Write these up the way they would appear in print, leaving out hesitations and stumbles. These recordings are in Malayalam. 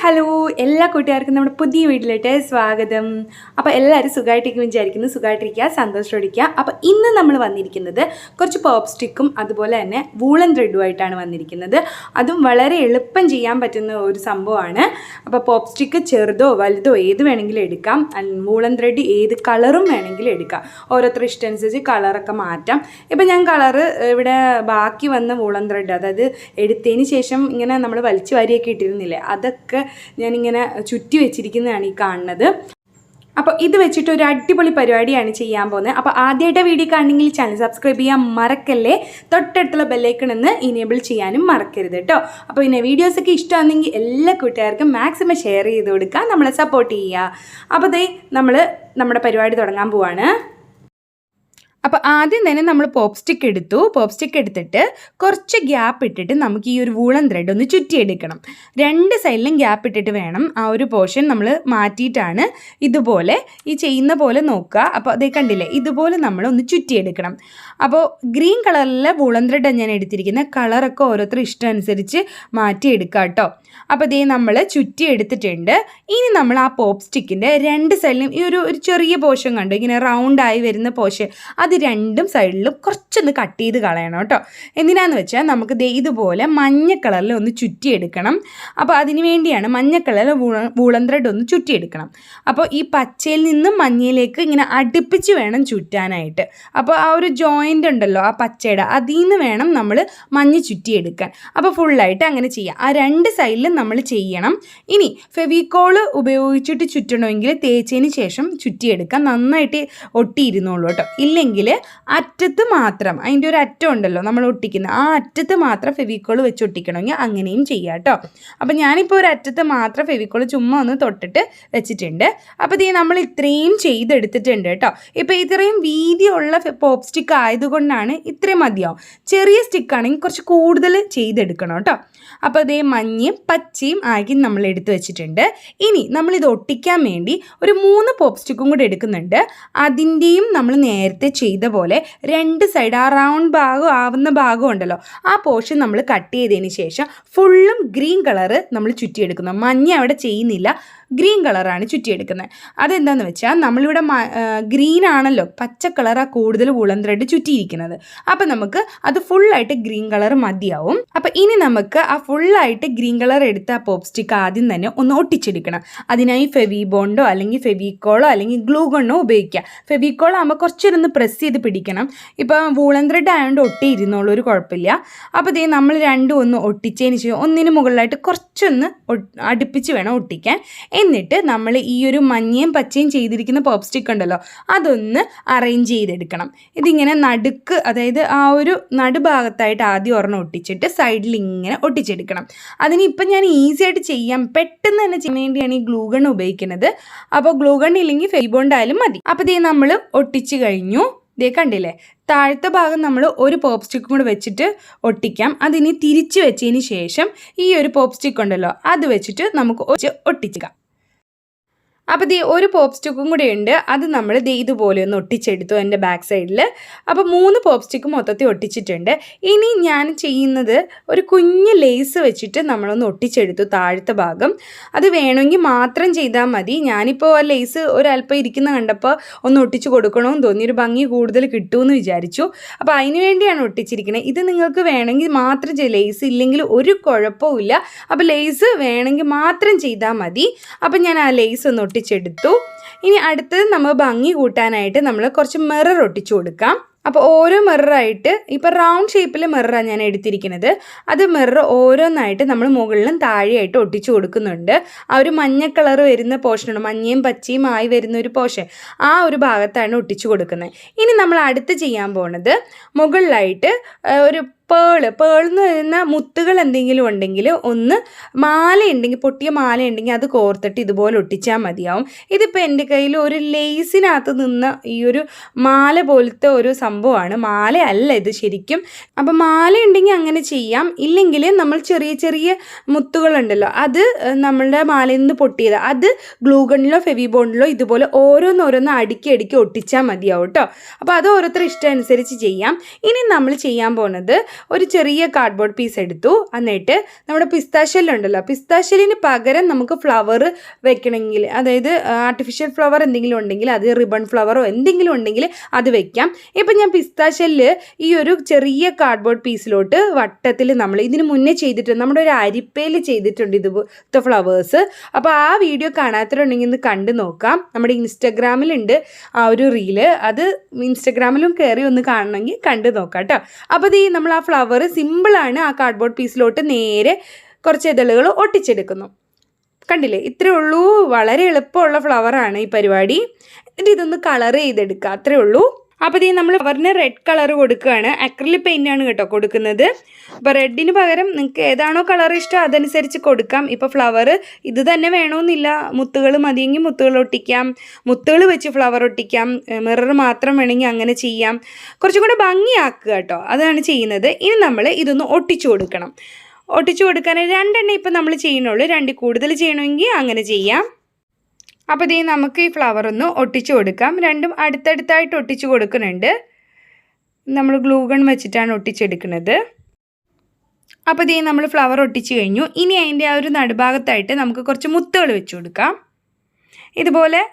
ഹലോ എല്ലാ കൂട്ടുകാർക്കും നമ്മുടെ പുതിയ വീട്ടിലോട്ട് സ്വാഗതം. അപ്പോൾ എല്ലാവരും സുഖമായിട്ടേക്ക് വിചാരിക്കുന്നു, സുഖമായിട്ടിരിക്കുക, സന്തോഷത്തോടിരിക്കുക. അപ്പോൾ ഇന്ന് നമ്മൾ വന്നിരിക്കുന്നത് കുറച്ച് പോപ്പ് സ്റ്റിക്കും അതുപോലെ തന്നെ വൂളൻ ത്രെഡുമായിട്ടാണ് വന്നിരിക്കുന്നത്. അതും വളരെ എളുപ്പം ചെയ്യാൻ പറ്റുന്ന ഒരു സംഭവമാണ്. അപ്പോൾ പോപ്പ് സ്റ്റിക്ക് ചെറുതോ വലുതോ ഏത് വേണമെങ്കിലും എടുക്കാം. വൂളൻ ത്രെഡ് ഏത് കളറും വേണമെങ്കിലും എടുക്കാം. ഓരോരുത്തർ ഇഷ്ടമനുസരിച്ച് കളറൊക്കെ മാറ്റാം. ഇപ്പം ഞാൻ കളറ് ഇവിടെ ബാക്കി വന്ന വൂളൻ ത്രെഡ്, അതായത് എടുത്തതിന് ശേഷം ഇങ്ങനെ നമ്മൾ വലിച്ചു വാരിയൊക്കെ ഇട്ടിരുന്നില്ലേ, അതൊക്കെ ഞാനിങ്ങനെ ചുറ്റി വെച്ചിരിക്കുന്നതാണ് ഈ കാണുന്നത്. അപ്പോൾ ഇത് വെച്ചിട്ട് ഒരു അടിപൊളി പരിപാടിയാണ് ചെയ്യാൻ പോകുന്നത്. അപ്പോൾ ആദ്യമായിട്ട് വീഡിയോ കാണണമെങ്കിൽ ചാനൽ സബ്സ്ക്രൈബ് ചെയ്യാൻ മറക്കല്ലേ. തൊട്ടടുത്തുള്ള ബെല്ലൈക്കൺ ഒന്ന് ഇനേബിൾ ചെയ്യാനും മറക്കരുത് കേട്ടോ. അപ്പോൾ പിന്നെ വീഡിയോസൊക്കെ ഇഷ്ടമാണെങ്കിൽ എല്ലാ കൂട്ടുകാർക്കും മാക്സിമം ഷെയർ ചെയ്ത് കൊടുക്കുക, നമ്മളെ സപ്പോർട്ട് ചെയ്യുക. അപ്പോൾ നമ്മുടെ പരിപാടി തുടങ്ങാൻ പോവാണ്. അപ്പോൾ ആദ്യം തന്നെ നമ്മൾ പോപ്പ് സ്റ്റിക്ക് എടുത്തു. പോപ്പ് സ്റ്റിക്ക് എടുത്തിട്ട് കുറച്ച് ഗ്യാപ്പ് ഇട്ടിട്ട് നമുക്ക് ഈ ഒരു വൂളൻ ത്രെഡ് ഒന്ന് ചുറ്റിയെടുക്കണം. രണ്ട് സൈഡിലും ഗ്യാപ്പ് ഇട്ടിട്ട് വേണം. ആ ഒരു പോർഷൻ നമ്മൾ മാറ്റിയിട്ടാണ് ഇതുപോലെ ഈ ചെയ്യുന്ന പോലെ നോക്കുക. അപ്പോൾ അതേ കണ്ടില്ലേ, ഇതുപോലെ നമ്മൾ ഒന്ന് ചുറ്റിയെടുക്കണം. അപ്പോൾ ഗ്രീൻ കളറിലെ വൂളൻ ത്രെഡാണ് ഞാൻ എടുത്തിരിക്കുന്നത്. കളറൊക്കെ ഓരോരുത്തർ ഇഷ്ടം അനുസരിച്ച് മാറ്റിയെടുക്കുക കേട്ടോ. അപ്പോൾ ഇതേ നമ്മൾ ചുറ്റി എടുത്തിട്ടുണ്ട്. ഇനി നമ്മൾ ആ പോപ്പ് സ്റ്റിക്കിൻ്റെ രണ്ട് സൈഡിലും ഈ ഒരു ചെറിയ പോർഷൻ കണ്ടു, ഇങ്ങനെ റൗണ്ടായി വരുന്ന പോർഷൻ, അത് രണ്ടും സൈഡിലും കുറച്ചൊന്ന് കട്ട് ചെയ്ത് കളയണം കേട്ടോ. എന്തിനാന്ന് വെച്ചാൽ നമുക്ക് ഇതുപോലെ മഞ്ഞ കളറിൽ ഒന്ന് ചുറ്റിയെടുക്കണം. അപ്പോൾ അതിന് വേണ്ടിയാണ് മഞ്ഞ കളറിൽ വൂളൻ ത്രെഡ് ഒന്ന് ചുറ്റിയെടുക്കണം. അപ്പോൾ ഈ പച്ചയിൽ നിന്നും മഞ്ഞയിലേക്ക് ഇങ്ങനെ അടുപ്പിച്ച് വേണം ചുറ്റാനായിട്ട്. അപ്പോൾ ആ ഒരു ജോയിൻ്റ് ഉണ്ടല്ലോ ആ പച്ചയുടെ, അതിൽ നിന്ന് വേണം നമ്മൾ മഞ്ഞ ചുറ്റിയെടുക്കാൻ. അപ്പോൾ ഫുള്ളായിട്ട് അങ്ങനെ ചെയ്യാം. ആ രണ്ട് സൈഡിലും നമ്മൾ ചെയ്യണം. ഇനി ഫെവിക്കോള് ഉപയോഗിച്ചിട്ട് ചുറ്റണമെങ്കിൽ തേച്ചതിന് ശേഷം ചുറ്റിയെടുക്കാം, നന്നായിട്ട് ഒട്ടിയിരുന്നോളൂ കേട്ടോ. ഇല്ലെങ്കിൽ അറ്റത്ത് മാത്രം, അതിൻ്റെ ഒരു അറ്റം ഉണ്ടല്ലോ നമ്മൾ ഒട്ടിക്കുന്ന, ആ അറ്റത്ത് മാത്രം ഫെവിക്കോൾ വെച്ച് ഒട്ടിക്കണമെങ്കിൽ അങ്ങനെയും ചെയ്യാം കേട്ടോ. അപ്പോൾ ഞാനിപ്പോൾ ഒരു അറ്റത്ത് മാത്രം ഫെവിക്കോൾ ചുമ്മാ ഒന്ന് തൊട്ടിട്ട് വെച്ചിട്ടുണ്ട്. അപ്പോൾ ഇത് നമ്മൾ ഇത്രയും ചെയ്തെടുത്തിട്ടുണ്ട് കേട്ടോ. ഇപ്പോൾ ഇത്രയും വീതിയുള്ള പോപ്പ് സ്റ്റിക്ക് ആയതുകൊണ്ടാണ് ഇത്രയും മതിയാവും. ചെറിയ സ്റ്റിക്കാണെങ്കിൽ കുറച്ച് കൂടുതൽ ചെയ്തെടുക്കണം കേട്ടോ. അപ്പോൾ അതേ മഞ്ഞയും പച്ചയും ആക്കി നമ്മൾ എടുത്ത് വെച്ചിട്ടുണ്ട്. ഇനി നമ്മളിത് ഒട്ടിക്കാൻ വേണ്ടി ഒരു 3 പോപ്പ് സ്റ്റിക്കും കൂടെ എടുക്കുന്നുണ്ട്. അതിൻ്റെയും നമ്മൾ നേരത്തെ ചെയ്ത പോലെ രണ്ട് സൈഡ് ആ റൗണ്ട് ഭാഗം ആവുന്ന ഭാഗം ഉണ്ടല്ലോ, ആ പോർഷൻ നമ്മൾ കട്ട് ചെയ്തതിന് ശേഷം ഫുള്ളും ഗ്രീൻ കളറ് നമ്മൾ ചുറ്റിയെടുക്കുന്നു. മഞ്ഞ അവിടെ ചെയ്യുന്നില്ല, ഗ്രീൻ കളറാണ് ചുറ്റിയെടുക്കുന്നത്. അതെന്താണെന്ന് വെച്ചാൽ നമ്മളിവിടെ ഗ്രീൻ ആണല്ലോ, പച്ച കളറാണ് കൂടുതൽ വൂളൻ ത്രെഡ് ചുറ്റിയിരിക്കുന്നത്. അപ്പം നമുക്ക് അത് ഫുള്ളായിട്ട് ഗ്രീൻ കളർ മതിയാവും. അപ്പം ഇനി നമുക്ക് ആ ഫുള്ളായിട്ട് ഗ്രീൻ കളർ എടുത്ത ആ പോപ്പ് സ്റ്റിക്ക് ആദ്യം തന്നെ ഒന്ന് ഒട്ടിച്ചെടുക്കണം. അതിനായി ഫെവി ബോണ്ടോ അല്ലെങ്കിൽ ഫെവിക്കോളോ അല്ലെങ്കിൽ ഗ്ലൂ ഗണ്ണോ ഉപയോഗിക്കുക. ഫെവിക്കോൾ ആകുമ്പോൾ കുറച്ചൊന്ന് പ്രസ് ചെയ്ത് പിടിക്കണം. ഇപ്പം വൂളൻ ത്രെഡ് ആയതുകൊണ്ട് ഒട്ടിയിരുന്നോളൂ, ഒരു കുഴപ്പമില്ല. അപ്പോൾ ഇതേ നമ്മൾ രണ്ടും ഒന്ന് ഒട്ടിച്ചതിന് ശേഷം ഒന്നിന് മുകളിലായിട്ട് കുറച്ചൊന്ന് അടുപ്പിച്ച് വേണം ഒട്ടിക്കാൻ. എന്നിട്ട് നമ്മൾ ഈ ഒരു മഞ്ഞയും പച്ചയും ചെയ്തിരിക്കുന്ന പോപ്പ് സ്റ്റിക്ക് ഉണ്ടല്ലോ, അതൊന്ന് അറേഞ്ച് ചെയ്തെടുക്കണം. ഇതിങ്ങനെ നടുക്ക്, അതായത് ആ ഒരു നടുഭാഗത്തായിട്ട് ആദ്യം ഒരെണ്ണം ഒട്ടിച്ചിട്ട് സൈഡിൽ ഇങ്ങനെ ഒട്ടിച്ചെടുക്കണം. അതിനിപ്പം ഞാൻ ഈസി ആയിട്ട് ചെയ്യാം, പെട്ടെന്ന് തന്നെ ചെയ്യാൻ വേണ്ടിയാണ് ഈ ഗ്ലൂ ഗൺ ഉപയോഗിക്കുന്നത്. അപ്പോൾ ഗ്ലൂ ഗൺ ഇല്ലെങ്കിൽ ഫെവിബോണ്ട് ആയാലും മതി. അപ്പോൾ ഇതേ നമ്മൾ ഒട്ടിച്ച് കഴിഞ്ഞു. ഇതേ കണ്ടില്ലേ, താഴത്തെ ഭാഗം നമ്മൾ ഒരു പോപ്പ് സ്റ്റിക്കും കൂടെ വെച്ചിട്ട് ഒട്ടിക്കാം. അതിനി തിരിച്ച് വെച്ചതിന് ശേഷം ഈ ഒരു പോപ്പ് സ്റ്റിക്ക് ഉണ്ടല്ലോ, അത് വെച്ചിട്ട് നമുക്ക് ഒട്ടിക്കാം. അപ്പോൾ ഒരു പോപ്പ് സ്റ്റിക്കും കൂടെ ഉണ്ട്, അത് നമ്മൾ ഇതുപോലെ ഒന്ന് ഒട്ടിച്ചെടുത്തു എൻ്റെ ബാക്ക് സൈഡിൽ. അപ്പോൾ 3 പോപ്പ് സ്റ്റിക്ക് മൊത്തത്തിൽ ഒട്ടിച്ചിട്ടുണ്ട്. ഇനി ഞാൻ ചെയ്യുന്നത് ഒരു കുഞ്ഞ് ലേസ് വെച്ചിട്ട് നമ്മളൊന്ന് ഒട്ടിച്ചെടുത്തു താഴത്തെ ഭാഗം. അത് വേണമെങ്കിൽ മാത്രം ചെയ്താൽ മതി. ഞാനിപ്പോൾ ആ ലേസ് ഒരല്പം ഇരിക്കുന്ന കണ്ടപ്പോൾ ഒന്ന് ഒട്ടിച്ച് കൊടുക്കണമെന്ന് തോന്നി, ഒരു ഭംഗി കൂടുതൽ കിട്ടുമെന്ന് വിചാരിച്ചു. അപ്പോൾ അതിന് വേണ്ടിയാണ് ഒട്ടിച്ചിരിക്കുന്നത്. ഇത് നിങ്ങൾക്ക് വേണമെങ്കിൽ മാത്രം ചെയ്യും, ലേസ് ഇല്ലെങ്കിൽ ഒരു കുഴപ്പമില്ല. അപ്പോൾ ലേസ് വേണമെങ്കിൽ മാത്രം ചെയ്താൽ മതി. അപ്പോൾ ഞാൻ ആ ലേസ് ഒന്ന് ഒട്ടിച്ചെടുത്തു. ഇനി അടുത്തത് നമ്മൾ ഭംഗി കൂട്ടാനായിട്ട് നമ്മൾ കുറച്ച് മിറർ ഒട്ടിച്ചു കൊടുക്കാം. അപ്പോൾ ഓരോ മിററായിട്ട്, ഇപ്പോൾ റൗണ്ട് ഷേപ്പിൽ മിററാണ് ഞാൻ എടുത്തിരിക്കുന്നത്. അത് മിറർ ഓരോന്നായിട്ട് നമ്മൾ മുകളിലും താഴെയായിട്ട് ഒട്ടിച്ചു കൊടുക്കുന്നുണ്ട്. ആ ഒരു മഞ്ഞ കളർ വരുന്ന പോർഷനുണ്ട്, മഞ്ഞയും പച്ചയും ആയി വരുന്ന ഒരു പോർഷൻ, ആ ഒരു ഭാഗത്താണ് ഒട്ടിച്ചു കൊടുക്കുന്നത്. ഇനി നമ്മൾ അടുത്ത് ചെയ്യാൻ പോകുന്നത് മുകളിലായിട്ട് ഒരു പേളെന്ന് വരുന്ന മുത്തുകൾ എന്തെങ്കിലും ഉണ്ടെങ്കിൽ ഒന്ന് മാലയുണ്ടെങ്കിൽ, പൊട്ടിയ മാലയുണ്ടെങ്കിൽ അത് കോർത്തിട്ട് ഇതുപോലെ ഒട്ടിച്ചാൽ മതിയാവും. ഇതിപ്പോൾ എൻ്റെ കയ്യിൽ ഒരു ലേസിനകത്ത് നിന്ന് ഈ ഒരു മാല പോലത്തെ ഒരു സംഭവമാണ്, മാല അല്ല ഇത് ശരിക്കും. അപ്പോൾ മാല ഉണ്ടെങ്കിൽ അങ്ങനെ ചെയ്യാം, ഇല്ലെങ്കിൽ നമ്മൾ ചെറിയ ചെറിയ മുത്തുകളുണ്ടല്ലോ, അത് നമ്മളുടെ മാലയിൽ നിന്ന് പൊട്ടിയത്, അത് ഗ്ലൂ ഗണ്ണിലോ ഫെവി ബോണ്ടിലോ ഇതുപോലെ ഓരോന്നോരോന്ന് അടുക്കി ഒട്ടിച്ചാൽ മതിയാവും കേട്ടോ. അപ്പോൾ അത് ഓരോരുത്തർ ഇഷ്ടം അനുസരിച്ച് ചെയ്യാം. ഇനി നമ്മൾ ചെയ്യാൻ പോകുന്നത് ഒരു ചെറിയ കാർഡ്ബോർഡ് പീസ് എടുത്തു. എന്നിട്ട് നമ്മുടെ പിസ്താഷ്യല്ലുണ്ടല്ലോ, പിസ്താഷ്യലിന് പകരം നമുക്ക് ഫ്ലവർ വെക്കണമെങ്കിൽ, അതായത് ആർട്ടിഫിഷ്യൽ ഫ്ലവർ എന്തെങ്കിലും ഉണ്ടെങ്കിൽ അത് റിബൺ ഫ്ലവറോ എന്തെങ്കിലും ഉണ്ടെങ്കിൽ അത് വെക്കാം. ഇപ്പം ഞാൻ പിസ്താഷ്യല് ഈ ഒരു ചെറിയ കാർഡ്ബോർഡ് പീസിലോട്ട് വട്ടത്തിൽ നമ്മൾ ഇതിന് മുന്നേ ചെയ്തിട്ടുണ്ട്, നമ്മുടെ ഒരു അരിപ്പയിൽ ചെയ്തിട്ടുണ്ട് ഇതുപോലത്തെ ഫ്ലവേഴ്സ്. അപ്പോൾ ആ വീഡിയോ കാണാത്തവരുണ്ടെങ്കിൽ ഇന്ന് കണ്ടു നോക്കാം. നമ്മുടെ ഇൻസ്റ്റഗ്രാമിലുണ്ട് ആ ഒരു റീല്, അത് ഇൻസ്റ്റഗ്രാമിലും കയറി ഒന്ന് കാണണമെങ്കിൽ കണ്ടു നോക്കാം കേട്ടോ. അപ്പോൾ ഈ നമ്മൾ ആ ഫ്ലവർ സിമ്പിളാണ്, ആ കാർഡ്ബോർഡ് പീസിലോട്ട് നേരെ കുറച്ച് ഇതളുകൾ ഒട്ടിച്ചെടുക്കുന്നു. കണ്ടില്ലേ, ഇത്രയേ ഉള്ളൂ. വളരെ എളുപ്പമുള്ള ഫ്ലവറാണ് ഈ പരിപാടി. എന്നിട്ട് ഇതൊന്ന് കളർ ചെയ്തെടുക്കുക, അത്രയേ ഉള്ളൂ. അപ്പോൾ നമ്മൾ ഫ്ലവറിന് റെഡ് കളർ കൊടുക്കുകയാണ്. അക്രിലിക് പെയിൻ്റാണ് കേട്ടോ കൊടുക്കുന്നത്. അപ്പോൾ റെഡിന് പകരം നിങ്ങൾക്ക് ഏതാണോ കളർ ഇഷ്ടം അതനുസരിച്ച് കൊടുക്കാം. ഇപ്പോൾ ഫ്ലവർ ഇത് തന്നെ വേണമെന്നില്ല, മുത്തുകൾ മതിയെങ്കിൽ മുത്തുകൾ ഒട്ടിക്കാം, മുത്തുകൾ വെച്ച് ഫ്ലവർ ഒട്ടിക്കാം, മിറർ മാത്രം വേണമെങ്കിൽ അങ്ങനെ ചെയ്യാം. കുറച്ചും കൂടെ ഭംഗിയാക്കുക കേട്ടോ, അതാണ് ചെയ്യുന്നത്. ഇനി നമ്മൾ ഇതൊന്ന് ഒട്ടിച്ചു കൊടുക്കണം. ഒട്ടിച്ചു കൊടുക്കാൻ 2 എണ്ണം ഇപ്പം നമ്മൾ ചെയ്യുന്നുള്ളൂ, 2 കൂടുതൽ ചെയ്യണമെങ്കിൽ അങ്ങനെ ചെയ്യാം. അപ്പോൾ നമുക്ക് ഈ ഫ്ലവർ ഒന്ന് ഒട്ടിച്ചു കൊടുക്കാം. രണ്ടും അടുത്തടുത്തായിട്ട് ഒട്ടിച്ചു കൊടുക്കുന്നുണ്ട്. നമ്മൾ ഗ്ലൂ ഗൺ വെച്ചിട്ടാണ് ഒട്ടിച്ചെടുക്കുന്നത്. അപ്പോൾ നമ്മൾ ഫ്ലവർ ഒട്ടിച്ചു കഴിഞ്ഞു. ഇനി അതിൻ്റെ ആ ഒരു നടുഭാഗത്തായിട്ട് നമുക്ക് കുറച്ച് മുത്തുകൾ വെച്ച് കൊടുക്കാം. ഇതുപോലെ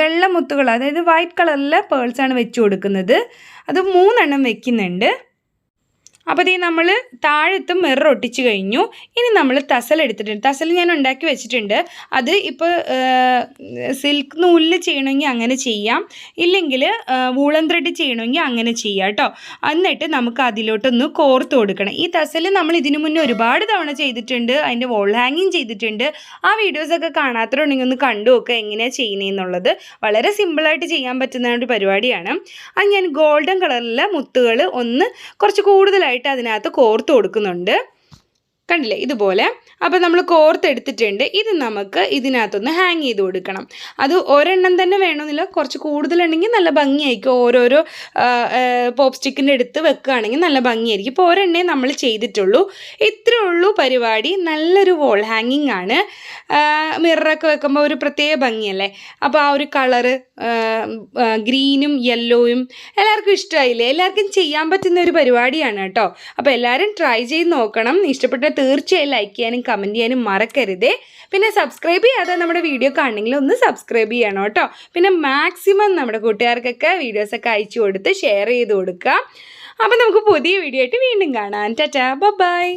വെള്ള മുത്തുകൾ, അതായത് വൈറ്റ് കളറിലെ പേൾസാണ് വെച്ച് കൊടുക്കുന്നത്. അത് 3 എണ്ണം വെക്കുന്നുണ്ട്. അപ്പോൾ നമ്മൾ താഴത്തും മിറർ ഒട്ടിച്ച് കഴിഞ്ഞു. ഇനി നമ്മൾ തസൽ എടുത്തിട്ടുണ്ട്. തസൽ ഞാൻ ഉണ്ടാക്കി വെച്ചിട്ടുണ്ട്. അത് ഇപ്പോൾ സിൽക്ക് നൂലിൽ ചെയ്യണമെങ്കിൽ അങ്ങനെ ചെയ്യാം, ഇല്ലെങ്കിൽ വൂളൻ ത്രെഡ് ചെയ്യണമെങ്കിൽ അങ്ങനെ ചെയ്യാം കേട്ടോ. എന്നിട്ട് നമുക്ക് അതിലോട്ടൊന്ന് കോർത്ത് കൊടുക്കണം. ഈ തസൽ നമ്മൾ ഇതിനു മുന്നേ ഒരുപാട് തവണ ചെയ്തിട്ടുണ്ട്, അതിൻ്റെ വോൾ ഹാങ്ങിങ് ചെയ്തിട്ടുണ്ട്. ആ വീഡിയോസൊക്കെ കാണാത്തവരുണ്ടെങ്കിൽ ഒന്ന് കണ്ടു നോക്കുക എങ്ങനെയാണ് ചെയ്യുന്നതെന്നുള്ളത്. വളരെ സിമ്പിളായിട്ട് ചെയ്യാൻ പറ്റുന്ന ഒരു പരിപാടിയാണ്. അത് ഞാൻ ഗോൾഡൻ കളറിലെ മുത്തുകൾ ഒന്ന് കുറച്ച് കൂടുതലായിട്ട് അതിനകത്ത് കോർത്ത് കൊടുക്കുന്നുണ്ട്. കണ്ടില്ലേ ഇതുപോലെ. അപ്പോൾ നമ്മൾ കോർത്തെടുത്തിട്ടുണ്ട്. ഇത് നമുക്ക് ഇതിനകത്തൊന്ന് ഹാങ് ചെയ്ത് കൊടുക്കണം. അത് ഒരെണ്ണം തന്നെ വേണമെന്നില്ല, കുറച്ച് കൂടുതലുണ്ടെങ്കിൽ നല്ല ഭംഗിയായിരിക്കും. ഓരോരോ പോപ്പ് സ്റ്റിക്കിൻ്റെ അടുത്ത് വെക്കുകയാണെങ്കിൽ നല്ല ഭംഗിയായിരിക്കും. ഇപ്പോൾ ഒരെണ്ണേ നമ്മൾ ചെയ്തിട്ടുള്ളൂ. ഇത്രയേ ഉള്ളൂ പരിപാടി. നല്ലൊരു വോൾ ഹാങ്ങിങ് ആണ്. മിററൊക്കെ വെക്കുമ്പോൾ ഒരു പ്രത്യേക ഭംഗിയല്ലേ. അപ്പോൾ ആ ഒരു കളറ് ഗ്രീനും യെല്ലോയും എല്ലാവർക്കും ഇഷ്ടമായില്ലേ? എല്ലാവർക്കും ചെയ്യാൻ പറ്റുന്ന ഒരു പരിപാടിയാണ് കേട്ടോ. അപ്പോൾ എല്ലാവരും ട്രൈ ചെയ്ത് നോക്കണം. ഇഷ്ടപ്പെട്ട തീർച്ചയായും ലൈക്ക് ചെയ്യാനും കമൻറ്റ് ചെയ്യാനും മറക്കരുതേ. പിന്നെ സബ്സ്ക്രൈബ് ചെയ്യാതെ നമ്മുടെ വീഡിയോ കാണണമെങ്കിൽ ഒന്ന് സബ്സ്ക്രൈബ് ചെയ്യണം കേട്ടോ. പിന്നെ മാക്സിമം നമ്മുടെ കൂട്ടുകാർക്കൊക്കെ വീഡിയോസൊക്കെ അയച്ചു കൊടുത്ത് ഷെയർ ചെയ്ത് കൊടുക്കുക. അപ്പോൾ നമുക്ക് പുതിയ വീഡിയോ ആയിട്ട് വീണ്ടും കാണാം. ടാറ്റാ, ബൈ.